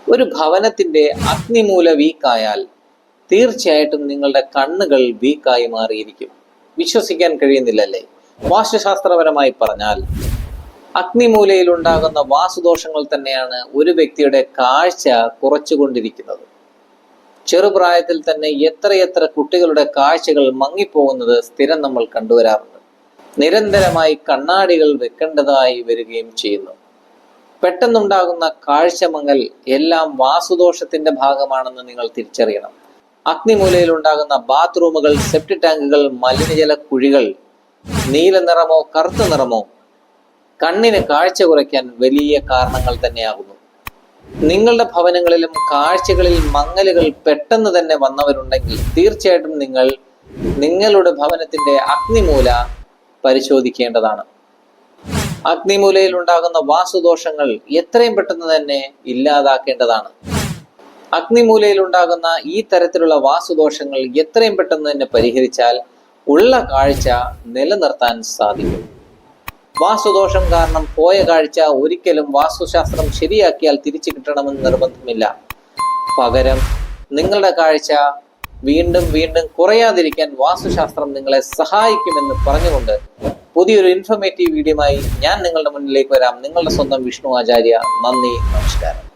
ഒരു ഭവനത്തിന്റെ അഗ്നിമൂല വീക്കായാൽ തീർച്ചയായിട്ടും നിങ്ങളുടെ കണ്ണുകൾ വീക്കായി മാറിയിരിക്കും. വിശ്വസിക്കാൻ കഴിയുന്നില്ലല്ലേ? വാസ്തുശാസ്ത്രപരമായി പറഞ്ഞാൽ അഗ്നിമൂലയിൽ ഉണ്ടാകുന്ന വാസ്തുദോഷങ്ങൾ തന്നെയാണ് ഒരു വ്യക്തിയുടെ കാഴ്ച കുറച്ചുകൊണ്ടിരിക്കുന്നത്. ചെറുപ്രായത്തിൽ തന്നെ എത്രയെത്ര കുട്ടികളുടെ കാഴ്ചകൾ മങ്ങിപ്പോകുന്നത് സ്ഥിരം നമ്മൾ കണ്ടുവരാറുണ്ട്. നിരന്തരമായി കണ്ണാടികൾ വെക്കേണ്ടതായി വരികയും ചെയ്യുന്നു. പെട്ടെന്നുണ്ടാകുന്ന കാഴ്ചമങ്ങൽ എല്ലാം വാസ്തുദോഷത്തിന്റെ ഭാഗമാണെന്ന് നിങ്ങൾ തിരിച്ചറിയണം. അഗ്നിമൂലയിൽ ഉണ്ടാകുന്ന ബാത്റൂമുകൾ, സെപ്റ്റി ടാങ്കുകൾ, മലിനജല കുഴികൾ നീല നിറമോ കറുത്ത നിറമോ കണ്ണിന് കാഴ്ച കുറയ്ക്കാൻ വലിയ കാരണങ്ങൾ തന്നെയാകുന്നു. നിങ്ങളുടെ ഭവനങ്ങളിലും കാഴ്ചകളിൽ മങ്ങലുകൾ പെട്ടെന്ന് തന്നെ വന്നവരുണ്ടെങ്കിൽ തീർച്ചയായിട്ടും നിങ്ങൾ നിങ്ങളുടെ ഭവനത്തിന്റെ അഗ്നിമൂല പരിശോധിക്കേണ്ടതാണ്. അഗ്നിമൂലയിൽ ഉണ്ടാകുന്ന വാസ്തുദോഷങ്ങൾ എത്രയും പെട്ടെന്ന് തന്നെ ഇല്ലാതാക്കേണ്ടതാണ്. അഗ്നിമൂലയിൽ ഉണ്ടാകുന്ന ഈ തരത്തിലുള്ള വാസ്തുദോഷങ്ങൾ എത്രയും പെട്ടെന്ന് തന്നെ പരിഹരിച്ചാൽ ഉള്ള കാഴ്ച നിലനിർത്താൻ സാധിക്കും. വാസ്തുദോഷം കാരണം പോയ കാഴ്ച ഒരിക്കലും വാസ്തുശാസ്ത്രം ശരിയാക്കിയാൽ തിരിച്ചു കിട്ടണമെന്ന് നിർബന്ധമില്ല. പകരം നിങ്ങളുടെ കാഴ്ച വീണ്ടും വീണ്ടും കുറയാതിരിക്കാൻ വാസ്തുശാസ്ത്രം നിങ്ങളെ സഹായിക്കുമെന്ന് പറഞ്ഞുകൊണ്ട് പുതിയൊരു ഇൻഫോർമേറ്റീവ് വീഡിയോയുമായി ഞാൻ നിങ്ങളുടെ മുന്നിലേക്ക് വരാം. നിങ്ങളുടെ സ്വന്തം വിഷ്ണു ആചാര്യ. നന്ദി, നമസ്കാരം.